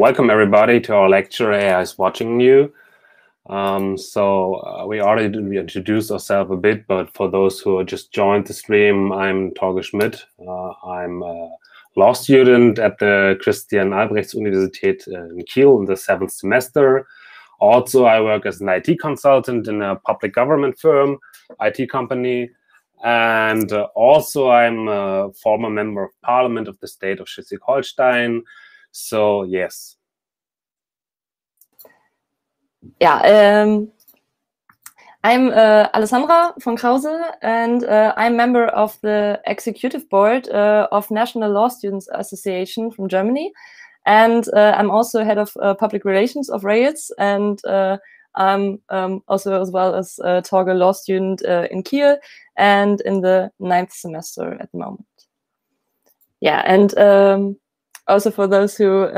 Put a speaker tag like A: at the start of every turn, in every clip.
A: Welcome everybody to our lecture, AI is Watching You. We already introduced ourselves a bit, but for those who just joined the stream, I'm Torge Schmidt. I'm a law student at the Christian Albrechts Universität in Kiel in the 7th semester. Also, I work as an IT consultant in a public government firm, IT company. And also, I'm a former member of parliament of the state of Schleswig-Holstein. So, yes.
B: Yeah, I'm Alessandra von Krause, and I'm member of the executive board of National Law Students Association from Germany. And I'm also head of public relations of Rails, and I'm also as well as Torge law student in Kiel and in the 9th semester at the moment. Yeah, and also for those who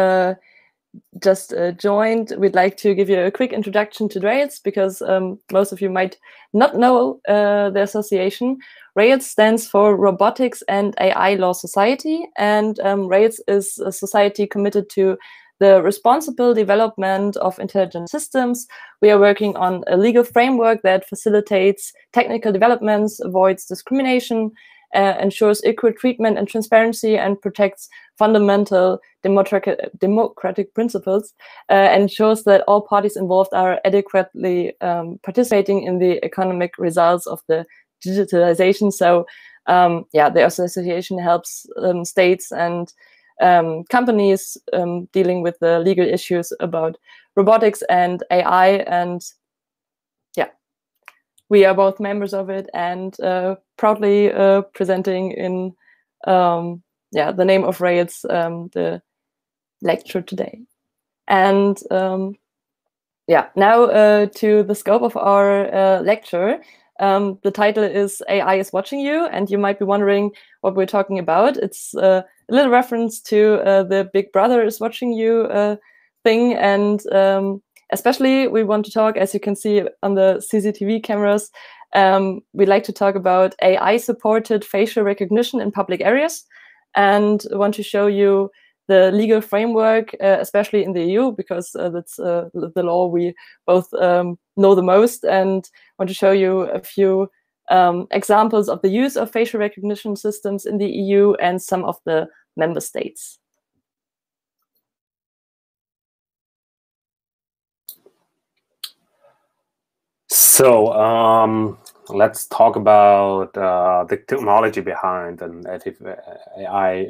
B: just joined, we'd like to give you a quick introduction to Rails, because most of you might not know the association. Rails stands for Robotics and AI Law Society, and Rails is a society committed to the responsible development of intelligent systems. We are working on a legal framework that facilitates technical developments, avoids discrimination, ensures equal treatment and transparency, and protects fundamental democratic principles, and ensures that all parties involved are adequately participating in the economic results of the digitalization. So yeah, the association helps states and companies dealing with the legal issues about robotics and AI, and yeah, we are both members of it, and proudly presenting in yeah, the name of Rails the lecture today. And yeah, now to the scope of our lecture. The title is AI is Watching You, and you might be wondering what we're talking about. It's a little reference to the Big Brother is Watching You thing, and especially we want to talk, as you can see on the CCTV cameras, we'd like to talk about AI-supported facial recognition in public areas, and want to show you the legal framework, especially in the EU, because that's the law we both know the most, and want to show you a few examples of the use of facial recognition systems in the EU and some of the member states.
A: So let's talk about the technology behind an AI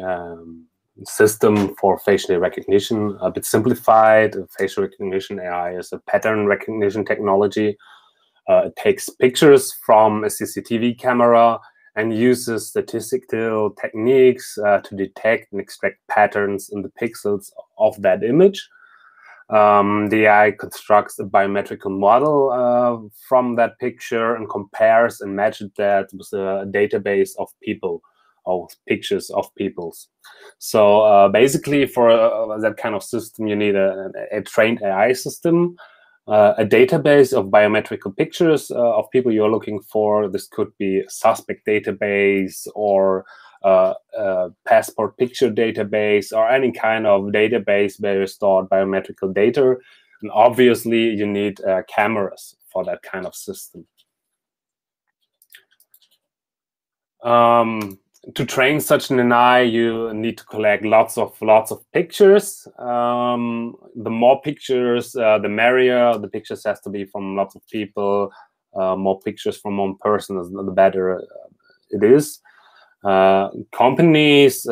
A: system for facial recognition. A bit simplified, facial recognition AI is a pattern recognition technology. It takes pictures from a CCTV camera and uses statistical techniques to detect and extract patterns in the pixels of that image. The AI constructs a biometrical model from that picture and compares and matches that with a database of people, or pictures of peoples. So basically, for that kind of system, you need a trained AI system, a database of biometrical pictures of people you're looking for. This could be a suspect database, or passport picture database, or any kind of database where you store biometrical data. And obviously, you need cameras for that kind of system. To train such an AI, you need to collect lots of pictures. The more pictures, the merrier. The pictures has to be from lots of people. More pictures from one person, the better it is. Companies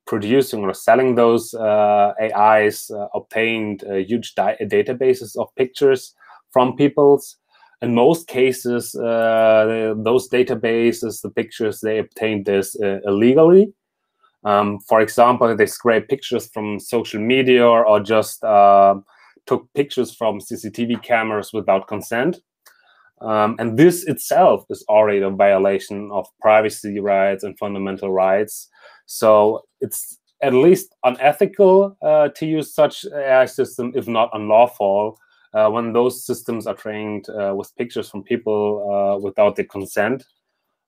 A: producing or selling those AIs obtained huge databases of pictures from peoples. In most cases, those databases, the pictures, they obtained this illegally. For example, they scraped pictures from social media, or just took pictures from CCTV cameras without consent. And this itself is already a violation of privacy rights and fundamental rights. So it's at least unethical to use such AI system, if not unlawful, when those systems are trained with pictures from people without their consent.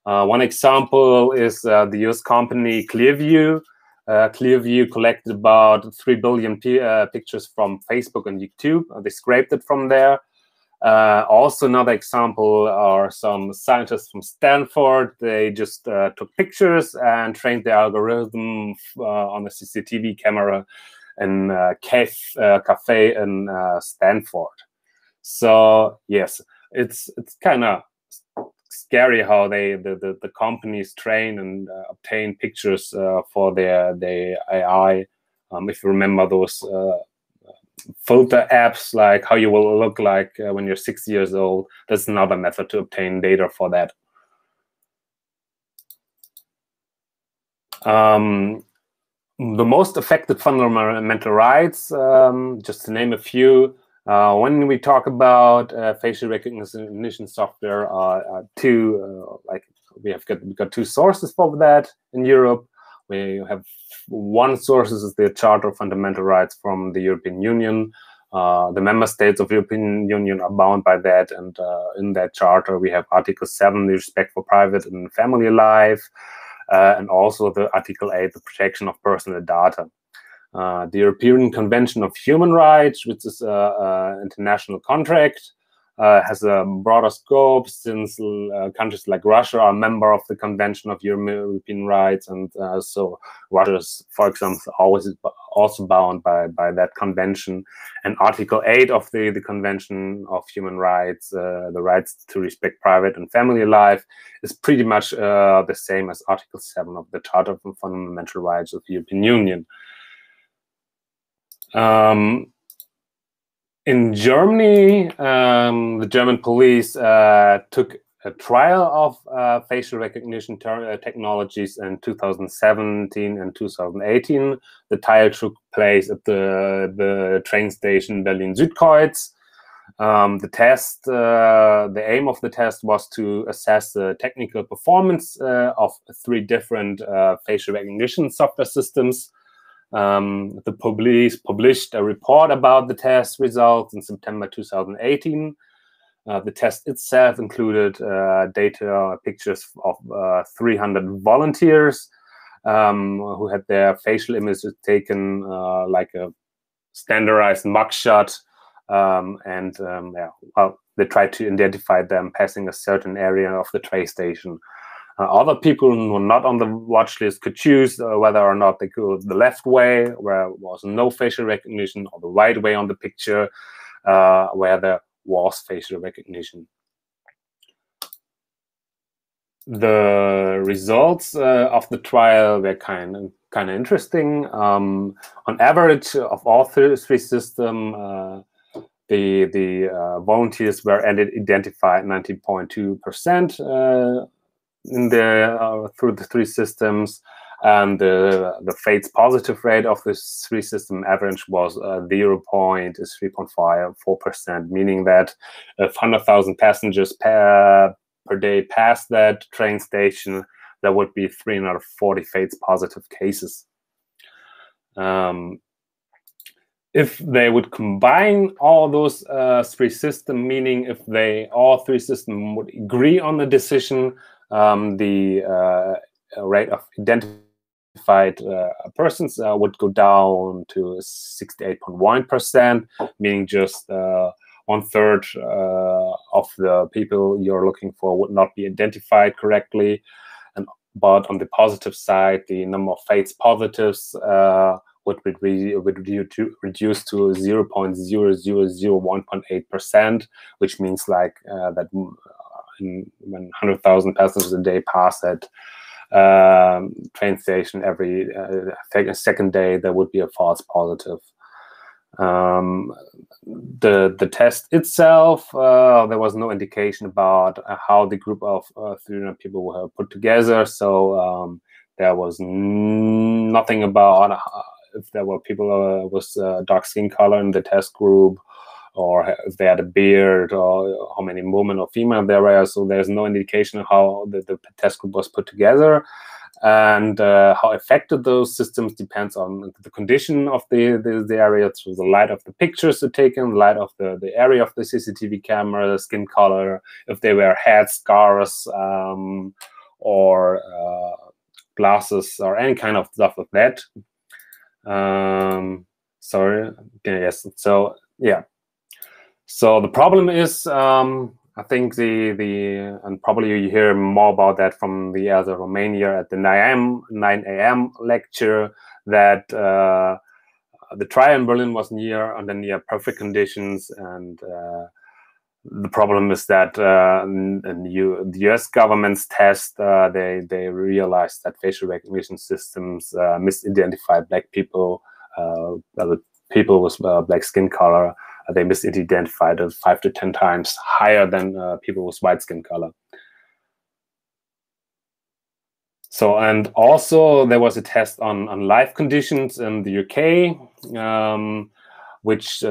A: One example is the US company Clearview. Clearview collected about 3 billion pictures from Facebook and YouTube. They scraped it from there. Also, another example are some scientists from Stanford. They just took pictures and trained the algorithm on a CCTV camera in a cafe in Stanford. So yes, it's kind of scary how the companies train and obtain pictures for their AI. If you remember those filter apps, like how you will look like when you're 6 years old, that's another method to obtain data for that. The most affected fundamental rights, just to name a few, when we talk about facial recognition software, we've got two sources for that in Europe. We have one source is the Charter of Fundamental Rights from the European Union. The member states of the European Union are bound by that, and in that charter we have Article 7, the respect for private and family life, and also the Article 8, the protection of personal data. The European Convention of Human Rights, which is an international contract, has a broader scope since countries like Russia are a member of the Convention of European Rights, and so Russia is, for example, always also bound by that convention. And Article 8 of the Convention of Human Rights, the rights to respect private and family life, is pretty much the same as Article 7 of the Charter of Fundamental Rights of the European Union. In Germany, the German police took a trial of facial recognition technologies in 2017 and 2018. The trial took place at the train station Berlin-Südkreuz. The aim of the test was to assess the technical performance of 3 different facial recognition software systems. The police published a report about the test results in September 2018. The test itself included pictures of 300 volunteers who had their facial images taken like a standardized mugshot, they tried to identify them passing a certain area of the train station. Other people who were not on the watch list could choose whether or not they go the left way, where there was no facial recognition, or the right way on the picture, where there was facial recognition. The results of the trial were kind of interesting. On average, of all three systems, the volunteers were identified 90.2%. Through the 3 systems, and the FATES positive rate of this 3 system average was 3.54%, meaning that if 100,000 passengers per day passed that train station, there would be 340 FATES positive cases. If they would combine all those 3 systems, meaning if all 3 systems would agree on the decision, the rate of identified persons would go down to 68.1%, meaning just 1/3 of the people you're looking for would not be identified correctly. But on the positive side, the number of FATES positives would reduce to 0.0001.8%, which means like that when 100,000 passengers a day pass that train station every second day, there would be a false positive. The test itself, there was no indication about how the group of 300 people were put together, so there was nothing about if there were people with dark skin color in the test group, or if they had a beard, or how many women or female there were. So there's no indication of how the test group was put together. And how effective those systems depends on the condition of the area, through the light of the pictures are taken, the light of the area of the CCTV camera, the skin color, if they wear hats, scarves, or glasses or any kind of stuff like that. Sorry. Yes. So yeah. So the problem is, I think and probably you hear more about that from the other Romania at the 9 a.m. lecture, that the trial in Berlin was under near perfect conditions, and the problem is that the U.S. government's test, they realized that facial recognition systems misidentified black people, people with black skin color. They misidentified as 5 to 10 times higher than people with white skin color. So, and also there was a test on life conditions in the UK, which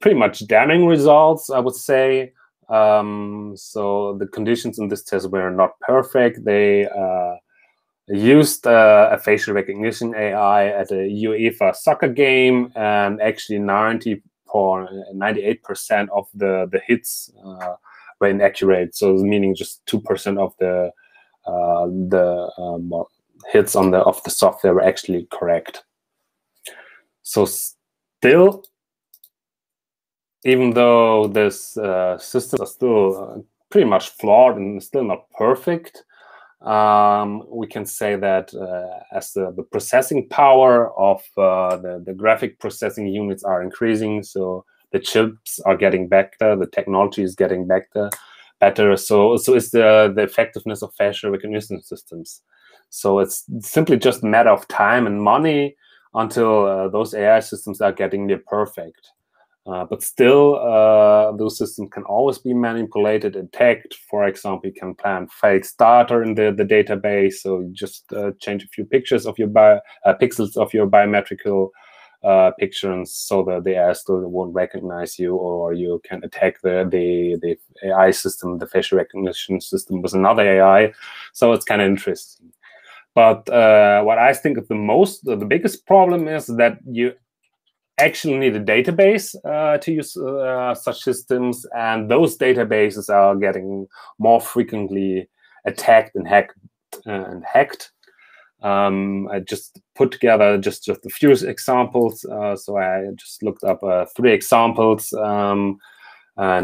A: pretty much damning results, I would say. So the conditions in this test were not perfect. They used a facial recognition AI at a UEFA soccer game, and actually 98% of the hits were inaccurate. So meaning just 2% of the hits of the software were actually correct. So still, even though this systems are still pretty much flawed and still not perfect, we can say that as the processing power of the graphic processing units are increasing, so the chips are getting better, the technology is getting better. So is the effectiveness of facial recognition systems. So it's simply just a matter of time and money until those AI systems are getting near perfect. But still, those systems can always be manipulated and tagged. For example, you can plant fake data in the database. So you just change a few pictures of your pixels of your biometrical pictures, so that the AI still won't recognize you, or you can attack the AI system, the facial recognition system, with another AI. So it's kind of interesting. But what I think of the biggest problem is that you actually need a database to use such systems, and those databases are getting more frequently attacked and hacked. I just put together just a few examples. So I just looked up 3 examples, and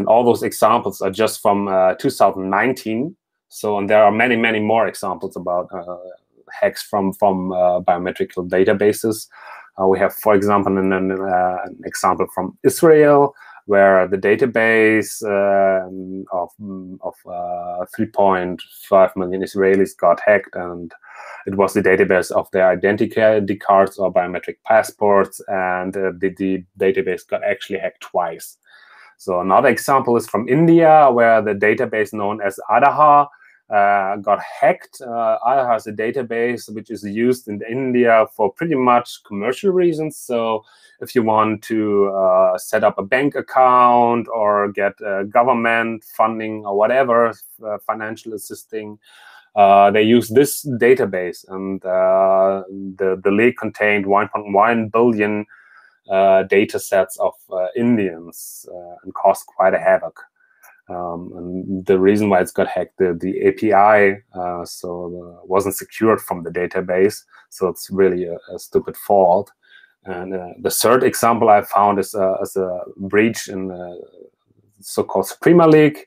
A: all those examples are just from 2019. So, and there are many more examples about hacks from biometrical databases. We have, for example, an example from Israel, where the database of 3.5 million Israelis got hacked, and it was the database of their identity cards or biometric passports, and the database got actually hacked twice. So another example is from India, where the database known as Aadhaar got hacked. Aadhaar is a database which is used in India for pretty much commercial reasons. So if you want to set up a bank account or get government funding or whatever, financial assisting, they use this database, and the leak contained 1.1 billion data sets of Indians and caused quite a havoc. And the reason why it's got hacked, the API wasn't secured from the database, so it's really a stupid fault. And the third example I found is a breach in so-called Suprema League,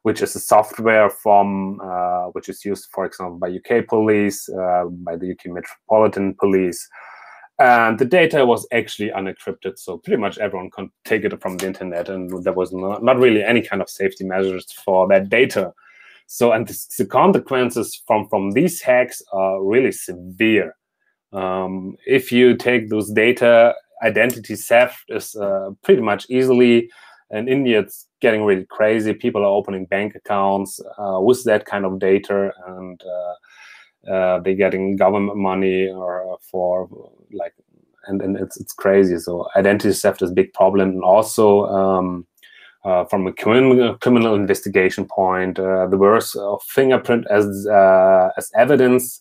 A: which is a software from which is used, for example, by UK police, by the UK Metropolitan Police. And the data was actually unencrypted, so pretty much everyone can take it from the internet, and there was not really any kind of safety measures for that data. So, and the consequences from these hacks are really severe. If you take those data, identity theft is pretty much easily. In India, it's getting really crazy. People are opening bank accounts with that kind of data, and they're getting government money or for like, and it's crazy. So identity theft is a big problem. And also from a criminal investigation point, the worst of fingerprint as evidence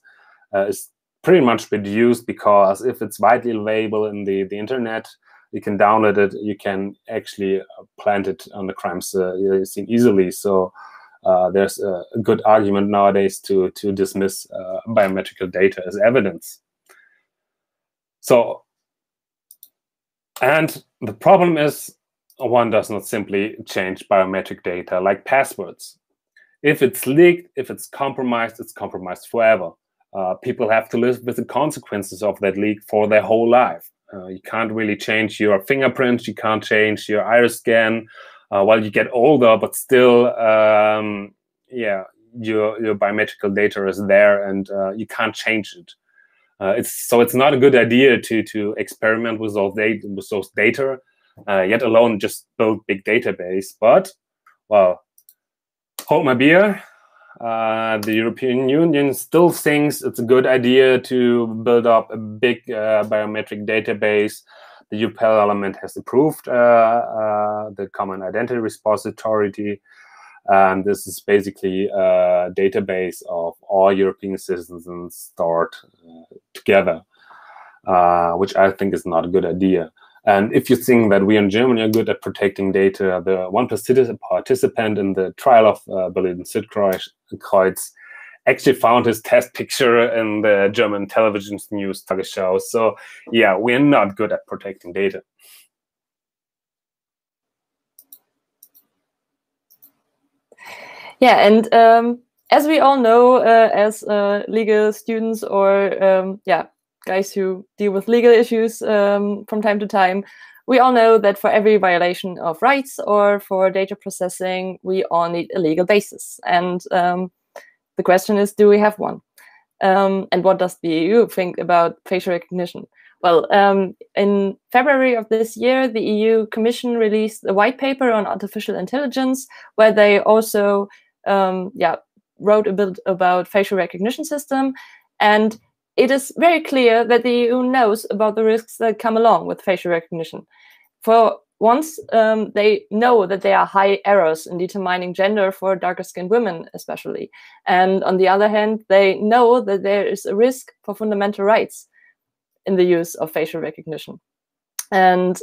A: is pretty much reduced, because if it's widely available in the internet, you can download it, you can actually plant it on the crime scene easily. So there's a good argument nowadays to dismiss biometrical data as evidence. So, and the problem is one does not simply change biometric data like passwords. If it's leaked, if it's compromised forever. People have to live with the consequences of that leak for their whole life. You can't really change your fingerprints, you can't change your iris scan while you get older, but still, yeah, your biometrical data is there, and you can't change it. It's not a good idea to experiment with those data, yet alone just build big database. But, well, hold my beer. The European Union still thinks it's a good idea to build up a big biometric database. The EU Parliament has approved the Common Identity Repository. And this is basically a database of all European citizens stored together, which I think is not a good idea. And if you think that we in Germany are good at protecting data, the one participant in the trial of Berlin-Südkreuz actually found his test picture in the German television news Tagesschau. So yeah, we're not good at protecting data.
B: Yeah, and as we all know, as legal students or guys who deal with legal issues from time to time, we all know that for every violation of rights or for data processing, we all need a legal basis. And the question is, do we have one? And what does the EU think about facial recognition? Well, in February of this year, the EU Commission released a white paper on artificial intelligence, where they also wrote a bit about facial recognition system. And it is very clear that the EU knows about the risks that come along with facial recognition. For once, they know that there are high errors in determining gender for darker-skinned women, especially. And on the other hand, they know that there is a risk for fundamental rights in the use of facial recognition. And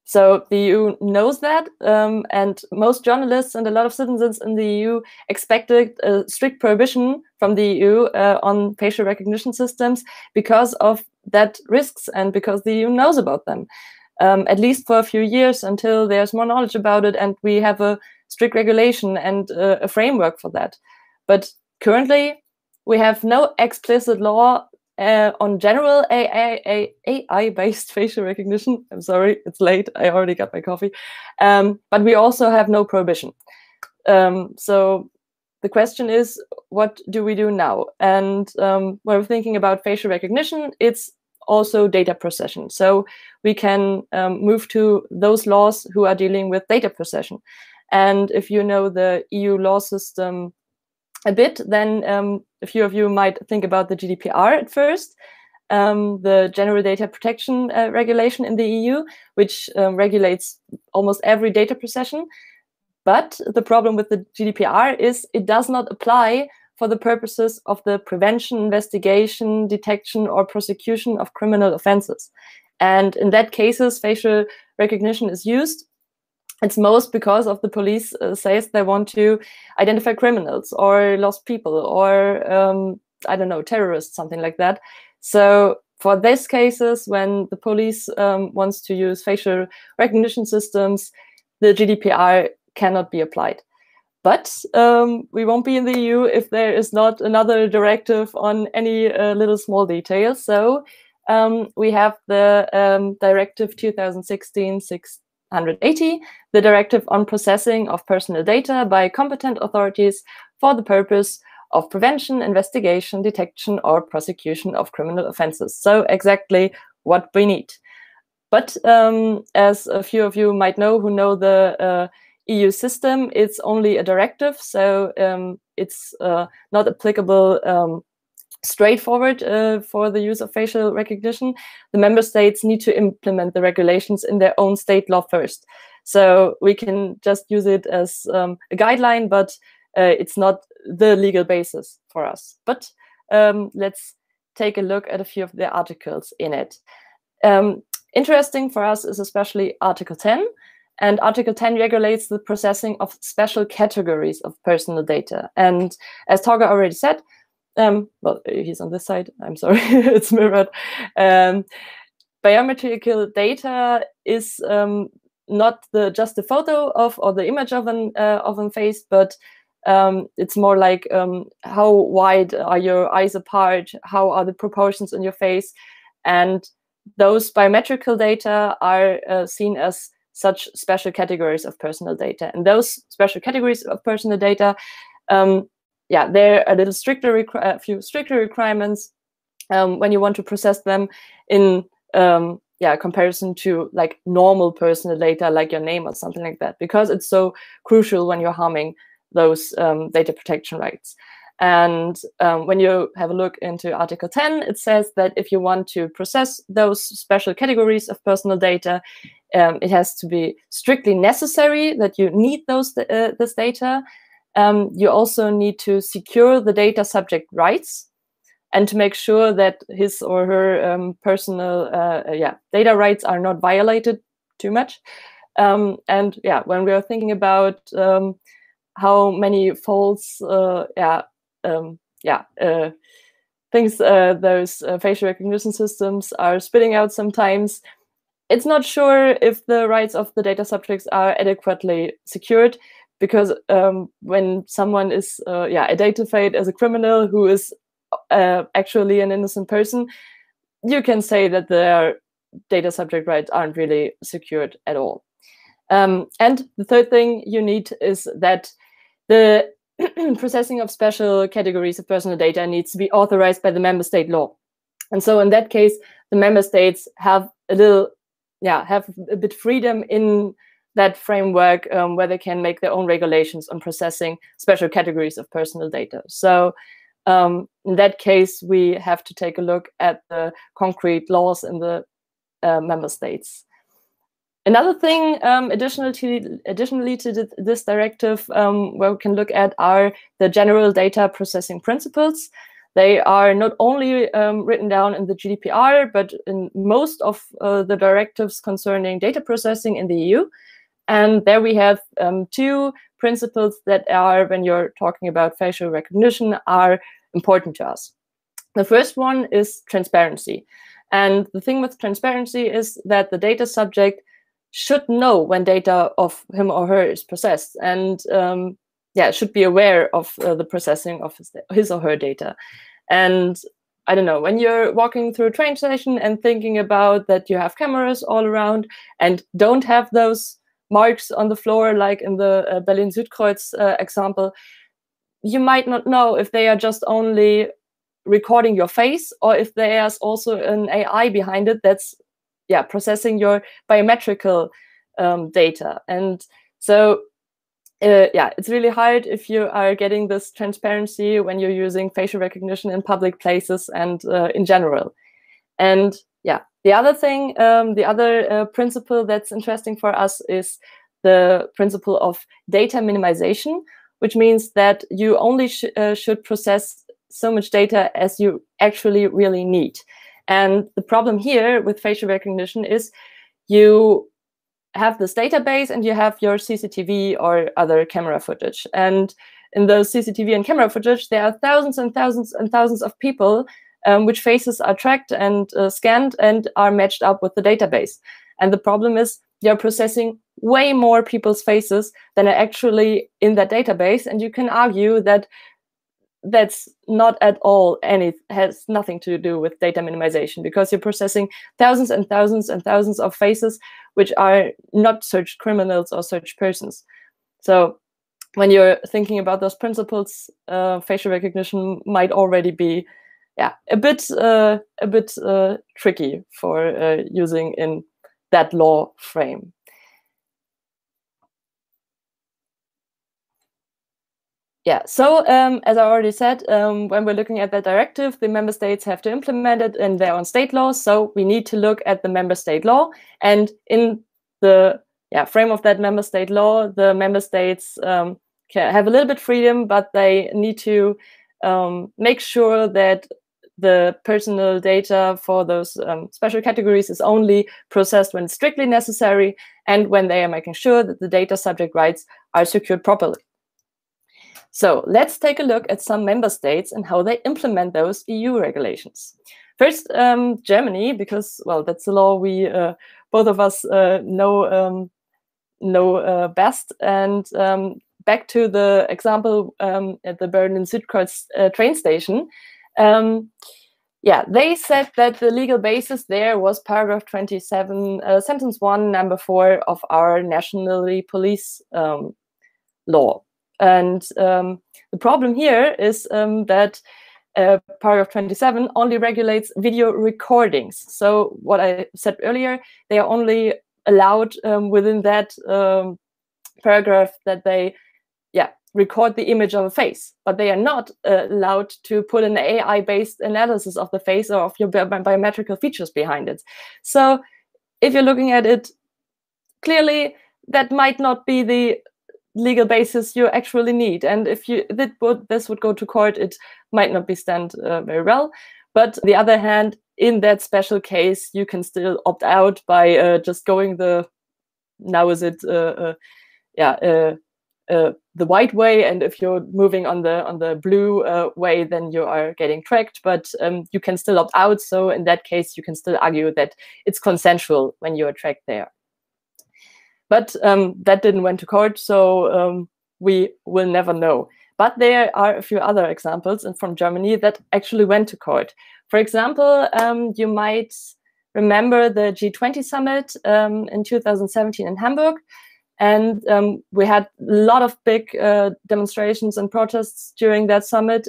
B: so the EU knows that, and most journalists and a lot of citizens in the EU expected a strict prohibition from the EU on facial recognition systems because of that risks and because the EU knows about them, at least for a few years until there's more knowledge about it and we have a strict regulation and a framework for that. But currently, we have no explicit law on general AI-based facial recognition. I'm sorry, it's late. I already got my coffee. But we also have no prohibition. So the question is, what do we do now? And when we're thinking about facial recognition, it's also data procession. So we can move to those laws who are dealing with data procession. And if you know the EU law system a bit, then a few of you might think about the GDPR at first, the General Data Protection Regulation in the EU, which regulates almost every data procession. But the problem with the GDPR is it does not apply for the purposes of the prevention, investigation, detection, or prosecution of criminal offenses. And in that cases, facial recognition is used. It's most because of the police says they want to identify criminals or lost people or, I don't know, terrorists, something like that. So for these cases, when the police wants to use facial recognition systems, the GDPR cannot be applied. But we won't be in the EU if there is not another directive on any little small details. So we have the Directive 2016/680, the Directive on Processing of Personal Data by Competent Authorities for the purpose of prevention, investigation, detection, or prosecution of criminal offenses. So exactly what we need. But as a few of you might know who know the EU system, it's only a directive, so it's not applicable straightforward for the use of facial recognition. The member states need to implement the regulations in their own state law first. So we can just use it as a guideline, but it's not the legal basis for us. But let's take a look at a few of the articles in it. Interesting for us is especially Article 10. And Article 10 regulates the processing of special categories of personal data. And as Torge already said, well, he's on this side, I'm sorry, it's mirrored. Biometrical data is not just the photo of or the image of a face, but it's more like how wide are your eyes apart, how are the proportions in your face, and those biometrical data are seen as such special categories of personal data. And those special categories of personal data, yeah, there are a little stricter, a few stricter requirements when you want to process them in comparison to like normal personal data, like your name or something like that, because it's so crucial when you're harming those data protection rights. And when you have a look into Article 10, it says that if you want to process those special categories of personal data, it has to be strictly necessary that you need this data. You also need to secure the data subject rights and to make sure that his or her personal data rights are not violated too much. And yeah, when we are thinking about how many false things those facial recognition systems are spitting out sometimes, it's not sure if the rights of the data subjects are adequately secured, because when someone is identified as a criminal who is actually an innocent person, you can say that their data subject rights aren't really secured at all. And the third thing you need is that the processing of special categories of personal data needs to be authorized by the member state law. And so in that case, the member states have a bit freedom in that framework where they can make their own regulations on processing special categories of personal data. So in that case, we have to take a look at the concrete laws in the member states. Another thing, additionally to this directive, where we can look at are the general data processing principles. They are not only written down in the GDPR, but in most of the directives concerning data processing in the EU. And there we have two principles that are, when you're talking about facial recognition, are important to us. The first one is transparency. And the thing with transparency is that the data subject should know when data of him or her is processed, and should be aware of the processing of his or her data. And I don't know, when you're walking through a train station and thinking about that you have cameras all around and don't have those marks on the floor, like in the Berlin-Südkreuz example, you might not know if they are just only recording your face or if there's also an AI behind it that's processing your biometrical data. And so it's really hard if you are getting this transparency when you're using facial recognition in public places and in general. And the other thing, the other principle that's interesting for us is the principle of data minimization, which means that you only should process so much data as you actually really need. And the problem here with facial recognition is you have this database and you have your CCTV or other camera footage. And in those CCTV and camera footage, there are thousands and thousands and thousands of people which faces are tracked and scanned and are matched up with the database. And the problem is you're processing way more people's faces than are actually in that database. And you can argue that that's not at all has nothing to do with data minimization, because you're processing thousands and thousands and thousands of faces which are not such criminals or such persons. So when you're thinking about those principles, facial recognition might already be a bit tricky for using in that law frame. So as I already said, when we're looking at that directive, the member states have to implement it in their own state laws. So we need to look at the member state law. And in the frame of that member state law, the member states can have a little bit freedom, but they need to make sure that the personal data for those special categories is only processed when it's strictly necessary and when they are making sure that the data subject rights are secured properly. So let's take a look at some member states and how they implement those EU regulations. First, Germany, because, well, that's the law we both of us know best. And back to the example at the Berlin-Südkreuz train station. Yeah, they said that the legal basis there was paragraph 27, sentence 1, number 4 of our nationally police law. And the problem here is that paragraph 27 only regulates video recordings. So what I said earlier, they are only allowed within that paragraph that they record the image of a face, but they are not allowed to put an AI-based analysis of the face or of your biometrical features behind it. So if you're looking at it, clearly that might not be the legal basis you actually need. And if this would go to court, it might not be stand very well. But on the other hand, in that special case, you can still opt out by just going the, now is it, the white way, and if you're moving on the blue way, then you are getting tracked, but you can still opt out. So in that case, you can still argue that it's consensual when you are tracked there. But that didn't went to court, so we will never know. But there are a few other examples from Germany that actually went to court. For example, you might remember the G20 summit in 2017 in Hamburg. And we had a lot of big demonstrations and protests during that summit.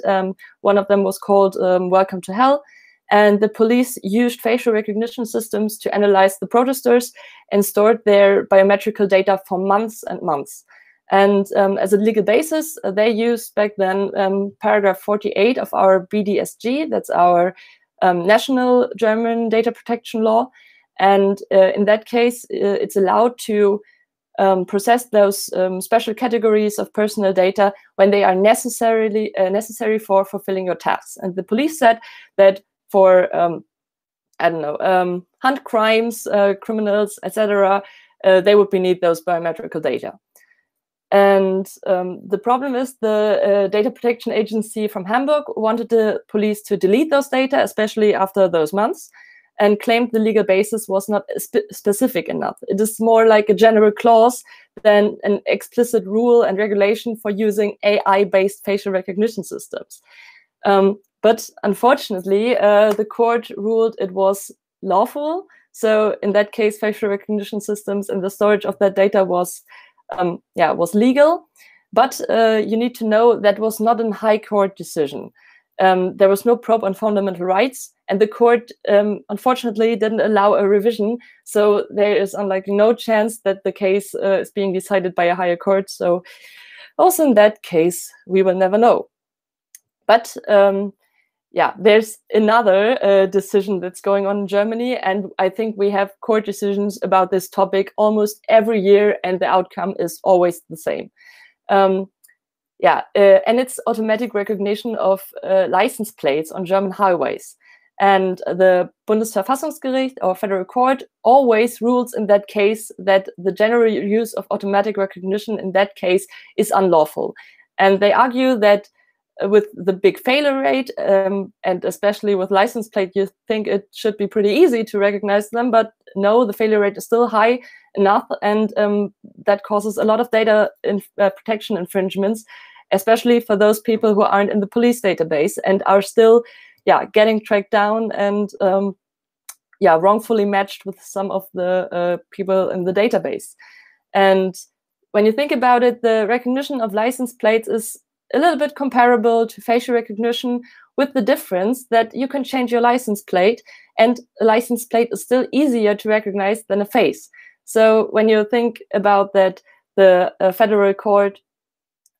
B: One of them was called Welcome to Hell. And the police used facial recognition systems to analyze the protesters and stored their biometrical data for months and months. And as a legal basis, they used back then paragraph 48 of our BDSG, that's our national German data protection law. And in that case, it's allowed to process those special categories of personal data when they are necessary for fulfilling your tasks. And the police said that for hunt crimes, criminals, etc., they would need those biometrical data. And the problem is the Data Protection Agency from Hamburg wanted the police to delete those data, especially after those months, and claimed the legal basis was not specific enough. It is more like a general clause than an explicit rule and regulation for using AI-based facial recognition systems. But unfortunately, the court ruled it was lawful. So in that case, facial recognition systems and the storage of that data was legal. But you need to know that was not a high court decision. There was no probe on fundamental rights, and the court unfortunately didn't allow a revision. So there is unlikely no chance that the case is being decided by a higher court. So also in that case, we will never know. But there's another decision that's going on in Germany, and I think we have court decisions about this topic almost every year, and the outcome is always the same. And it's automatic recognition of license plates on German highways. And the Bundesverfassungsgericht, or federal court, always rules in that case that the general use of automatic recognition in that case is unlawful. And they argue that with the big failure rate, and especially with license plate, you think it should be pretty easy to recognize them, but no, the failure rate is still high enough, and that causes a lot of data protection infringements, especially for those people who aren't in the police database and are still getting tracked down and wrongfully matched with some of the people in the database. And when you think about it, the recognition of license plates is a little bit comparable to facial recognition, with the difference that you can change your license plate, and a license plate is still easier to recognize than a face. So when you think about that, the federal court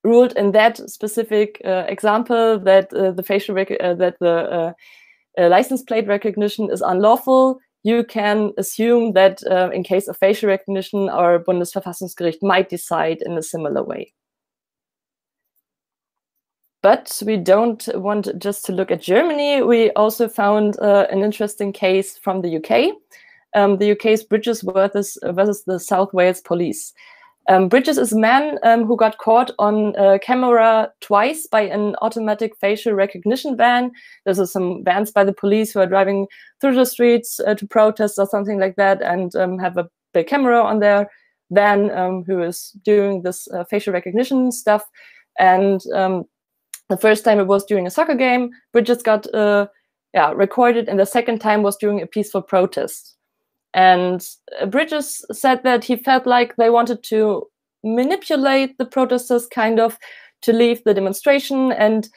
B: ruled in that specific example that the license plate recognition is unlawful, you can assume that in case of facial recognition, our Bundesverfassungsgericht might decide in a similar way. But we don't want just to look at Germany. We also found an interesting case from the UK. The UK's Bridges versus the South Wales police. Bridges is a man who got caught on camera twice by an automatic facial recognition van. There's some vans by the police who are driving through the streets to protest or something like that, and have a big camera on their van who is doing this facial recognition stuff. And the first time it was during a soccer game. Bridges got recorded, and the second time was during a peaceful protest. And Bridges said that he felt like they wanted to manipulate the protesters, kind of, to leave the demonstration and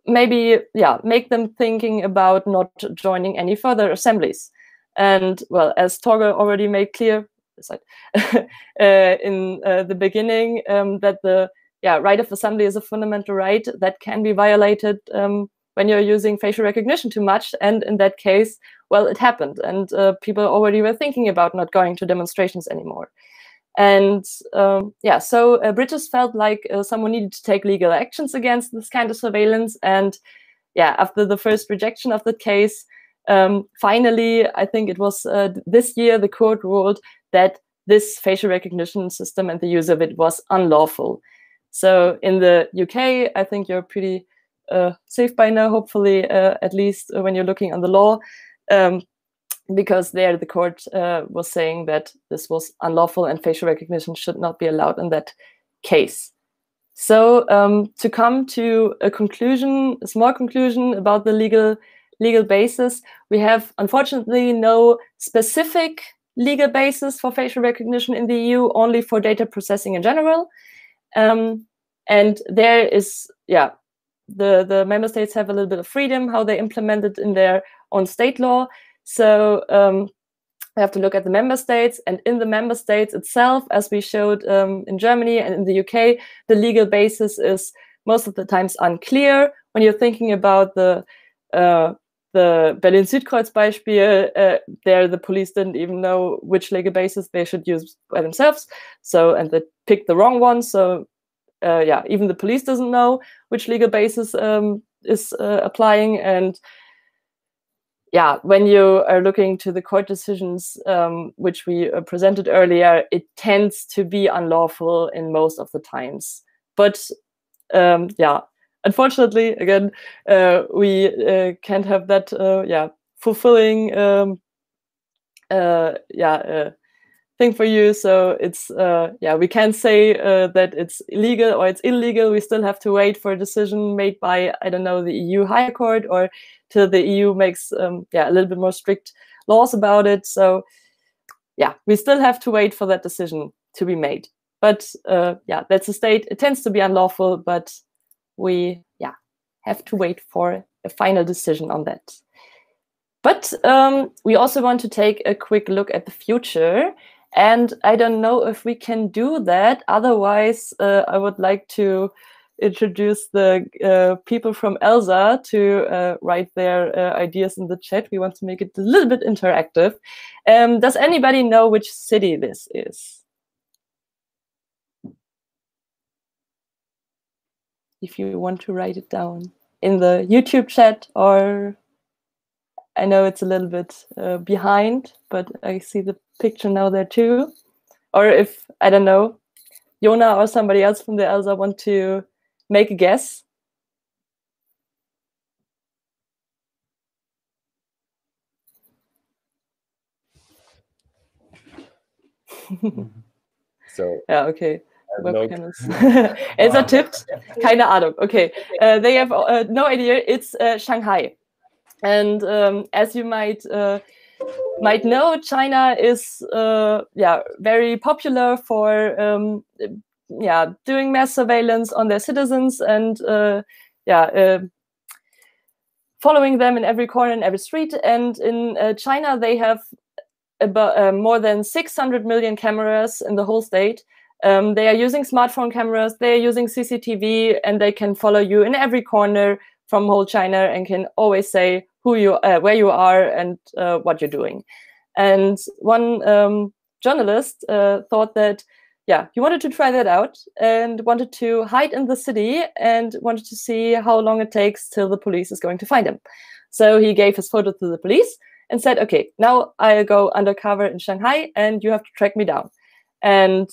B: maybe, make them thinking about not joining any further assemblies. And, well, as Torge already made clear in the beginning, that the right of assembly is a fundamental right that can be violated when you're using facial recognition too much. And in that case, well, it happened. And people already were thinking about not going to demonstrations anymore. And so Bridges felt like someone needed to take legal actions against this kind of surveillance. And after the first rejection of the case, finally, I think it was this year, the court ruled that this facial recognition system and the use of it was unlawful. So in the UK, I think you're pretty safe by now, hopefully, at least when you're looking on the law, because there the court was saying that this was unlawful and facial recognition should not be allowed in that case. So to come to a conclusion, a small conclusion about the legal basis, we have unfortunately no specific legal basis for facial recognition in the EU, only for data processing in general. And there is, the member states have a little bit of freedom how they implement it in their own state law. So we have to look at the member states, and in the member states itself, as we showed in Germany and in the UK, the legal basis is most of the times unclear. When you're thinking about the Berlin-Südkreuz Beispiel, there the police didn't even know which legal basis they should use by themselves. So, and they picked the wrong one. So even the police doesn't know which legal basis is applying. And when you are looking to the court decisions, which we presented earlier, it tends to be unlawful in most of the times. But unfortunately, again, we can't have that fulfilling thing for you. So it's we can't say that it's illegal or it's illegal. We still have to wait for a decision made by, I don't know, the EU Higher Court, or till the EU makes a little bit more strict laws about it. So we still have to wait for that decision to be made. But that's a state. It tends to be unlawful, but we have to wait for a final decision on that. But we also want to take a quick look at the future. And I don't know if we can do that. Otherwise, I would like to introduce the people from ELSA to write their ideas in the chat. We want to make it a little bit interactive. Does anybody know which city this is? If you want to write it down in the YouTube chat, or I know it's a little bit behind, but I see the picture now there too. Or if, I don't know, Jona or somebody else from the ELSA want to make a guess.
C: So
B: okay. ELSA tippt, keine Ahnung. Okay, they have no idea. It's Shanghai. And as you might know, China is very popular for doing mass surveillance on their citizens and following them in every corner and every street. And in China, they have about more than 600 million cameras in the whole state. They are using smartphone cameras, they are using CCTV, and they can follow you in every corner from whole China and can always say who you, where you are, and what you're doing. And one journalist thought that yeah, he wanted to try that out and wanted to hide in the city and wanted to see how long it takes till the police is going to find him. So he gave his photo to the police and said, okay, now I'll go undercover in Shanghai and you have to track me down. And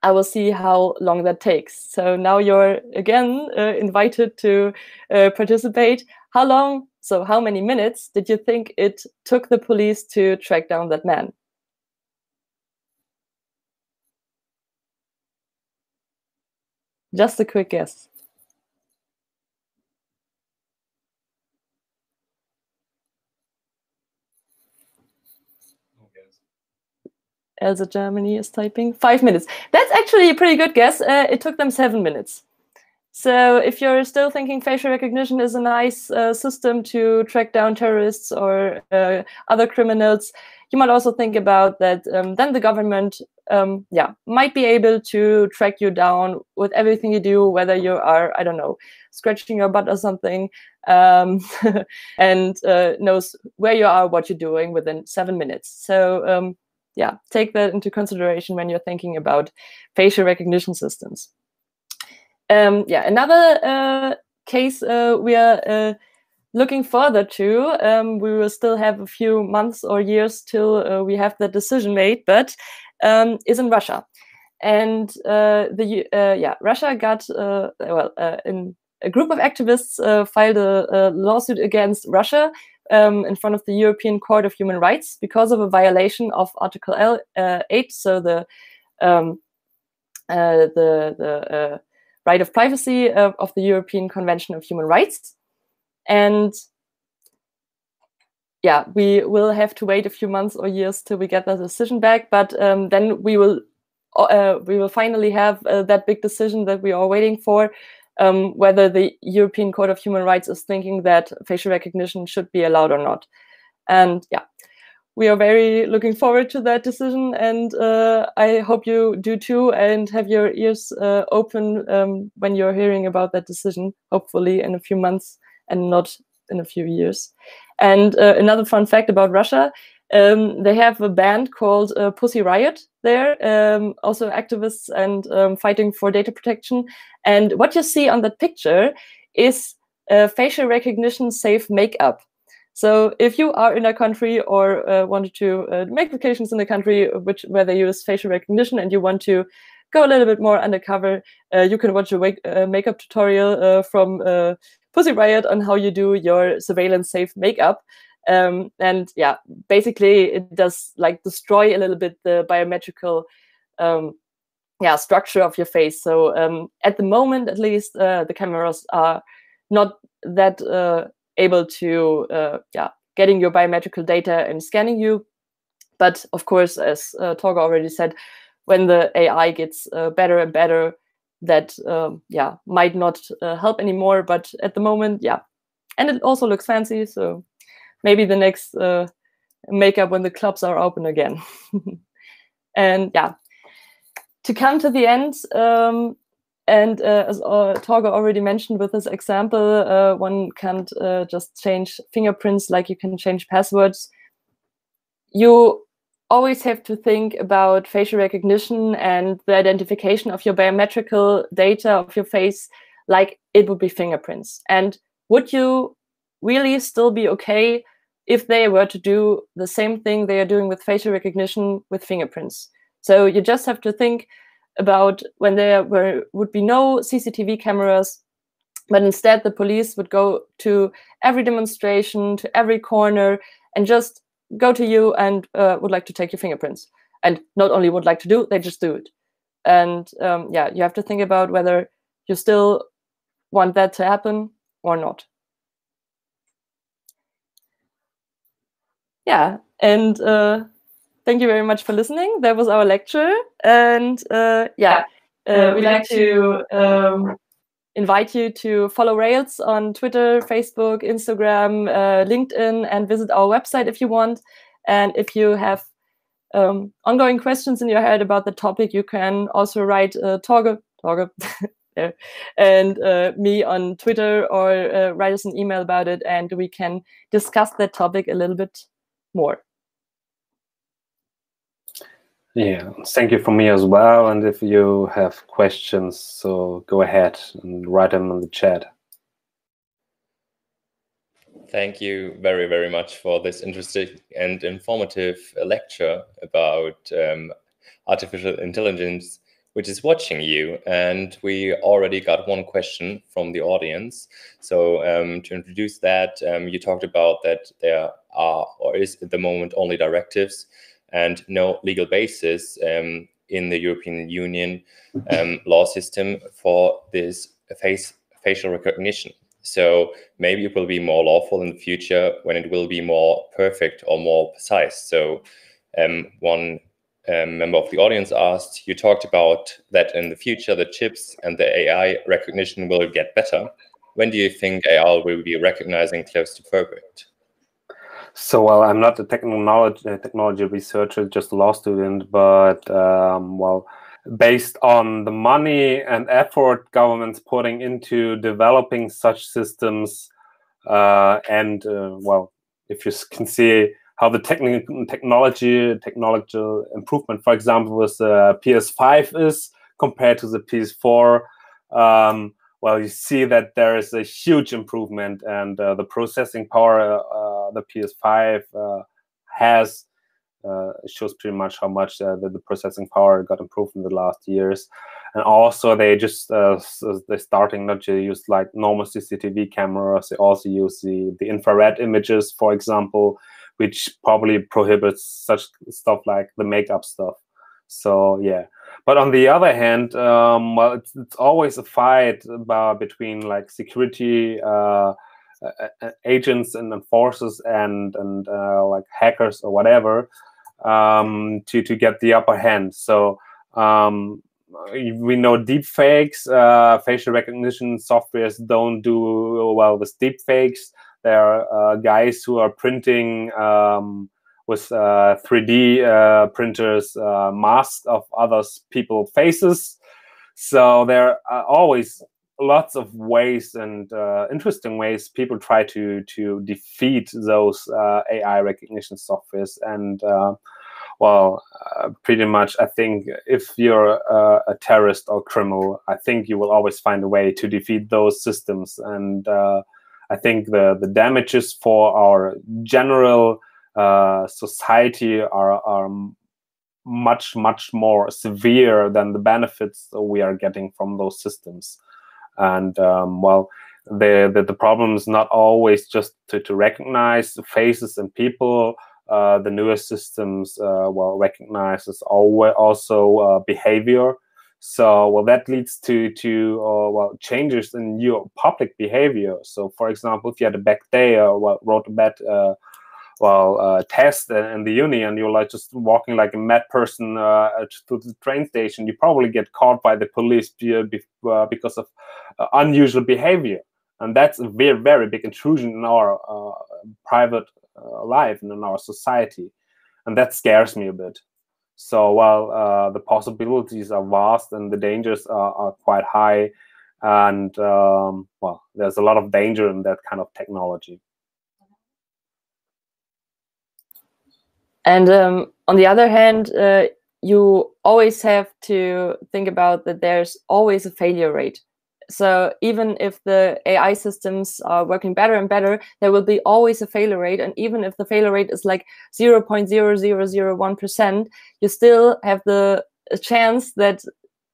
B: I will see how long that takes. So now you're again invited to participate. How long, so how many minutes did you think it took the police to track down that man? Just a quick guess. Elsa Germany is typing 5 minutes. That's actually a pretty good guess. It took them 7 minutes. So if you're still thinking facial recognition is a nice system to track down terrorists or other criminals, you might also think about that then the government might be able to track you down with everything you do, whether you are, I don't know, scratching your butt or something, and knows where you are, what you're doing within 7 minutes. So yeah, take that into consideration when you're thinking about facial recognition systems. Another case we are looking further to. We will still have a few months or years till we have the decision made, but is in Russia. And Russia got in a group of activists filed a lawsuit against Russia in front of the European Court of Human Rights because of a violation of Article 8, so the right of privacy of the European Convention of Human Rights. And yeah, we will have to wait a few months or years till we get the decision back, but then we will finally have that big decision that we are waiting for, whether the European Court of Human Rights is thinking that facial recognition should be allowed or not. And yeah, we are very looking forward to that decision, and I hope you do too, and have your ears open when you're hearing about that decision, hopefully in a few months and not in a few years. And another fun fact about Russia, they have a band called Pussy Riot there, also activists and fighting for data protection. And what you see on that picture is facial recognition safe makeup. So if you are in a country or wanted to make vacations in a country where they use facial recognition and you want to go a little bit more undercover, you can watch a makeup tutorial from Pussy Riot on how you do your surveillance safe makeup. And yeah, basically it does like destroy a little bit the biometrical structure of your face. So at the moment, at least, the cameras are not that able to getting your biometrical data and scanning you. But of course, as Torge already said, when the AI gets better and better, that might not help anymore. But at the moment, yeah. And it also looks fancy, so maybe the next makeup when the clubs are open again. And yeah, to come to the end, and as Torge already mentioned with this example, one can't just change fingerprints like you can change passwords. You always have to think about facial recognition and the identification of your biometrical data of your face like it would be fingerprints. And would you really still be okay if they were to do the same thing they are doing with facial recognition with fingerprints? So you just have to think about when there would be no CCTV cameras, but instead the police would go to every demonstration, to every corner, and just go to you and would like to take your fingerprints. And not only would like to do, they just do it. And you have to think about whether you still want that to happen or not. Yeah, and thank you very much for listening. That was our lecture. And we'd like to invite you to follow Rails on Twitter, Facebook, Instagram, LinkedIn, and visit our website if you want. And if you have ongoing questions in your head about the topic, you can also write Torge and me on Twitter, or write us an email about it, and we can discuss that topic a little bit more.
A: Yeah, thank you from me as well. And if you have questions, so go ahead and write them in the chat.
C: Thank you very, very much for this interesting and informative lecture about artificial intelligence, which is watching you. And we already got one question from the audience. So to introduce that, you talked about that there are, or is at the moment, only directives and no legal basis in the European Union law system for this facial recognition. So maybe it will be more lawful in the future when it will be more perfect or more precise. So one member of the audience asked, you talked about that in the future, the chips and the AI recognition will get better. When do you think AI will be recognizing close to perfect?
A: So, well, I'm not a technology researcher, just a law student, but well, based on the money and effort governments putting into developing such systems, and well, if you can see how the technological improvement, for example, with the PS5 is compared to the PS4, well, you see that there is a huge improvement, and the processing power the PS5 has shows pretty much how much the processing power got improved in the last years. And also they just they're starting not to use like normal CCTV cameras. They also use the infrared images, for example, which probably prohibits such stuff like the makeup stuff. So yeah, but on the other hand, well, it's always a fight between like security agents and enforcers and like hackers or whatever to get the upper hand. So we know deepfakes, facial recognition softwares don't do well with deepfakes. There are guys who are printing with 3D printers masks of others people's faces. So there are always lots of ways and interesting ways people try to defeat those AI recognition softwares. And well, pretty much, I think if you're a terrorist or criminal, I think you will always find a way to defeat those systems. And I think the damages for our general society are much more severe than the benefits we are getting from those systems. And well, the problem is not always just to recognize faces and people. The newest systems well recognizes also behavior. So well, that leads to well, changes in your public behavior. So for example, if you had a bad day or wrote a bad test in the uni, and you're like just walking like a mad person to the train station, you probably get caught by the police because of unusual behavior. And that's a very big intrusion in our private life and in our society. And that scares me a bit. So while the possibilities are vast and the dangers are quite high, and well, there's a lot of danger in that kind of technology.
B: And on the other hand, you always have to think about that there's always a failure rate. So even if the AI systems are working better and better, there will be always a failure rate. And even if the failure rate is like 0.0001%, you still have the chance that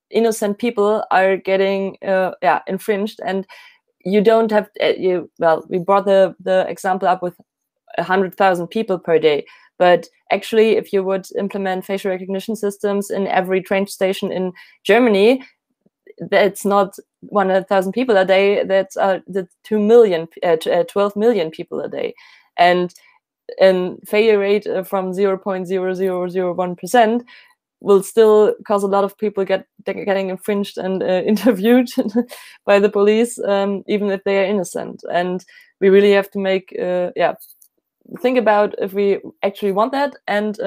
B: innocent people are getting infringed. And you don't have, well, we brought the example up with 100,000 people per day. But actually, if you would implement facial recognition systems in every train station in Germany, that's not 100,000 people a day, that's the 12 million people a day. And failure rate from 0.0001% will still cause a lot of people getting infringed and interviewed by the police, even if they are innocent. And we really have to make, think about if we actually want that. And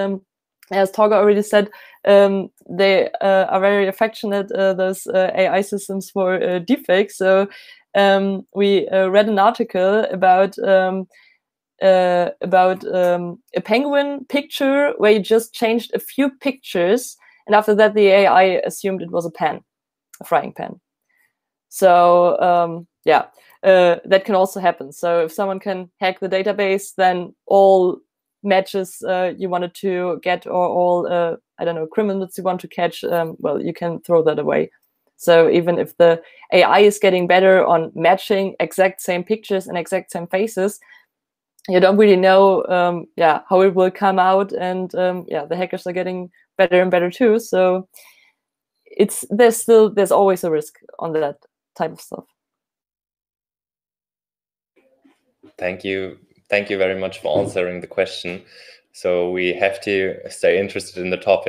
B: as Torge already said, they are very affectionate, those AI systems for deepfakes. So we read an article about about a penguin picture where you just changed a few pictures, and after that the AI assumed it was a pen, a frying pan. So yeah, that can also happen. So if someone can hack the database, then all matches you wanted to get, or all I don't know, criminals you want to catch, well, you can throw that away. So even if the AI is getting better on matching exact same pictures and exact same faces, you don't really know yeah, how it will come out. And yeah, the hackers are getting better and better too. So there's always a risk on that type of stuff.
C: Thank you very much for answering the question. So we have to stay interested in the topic.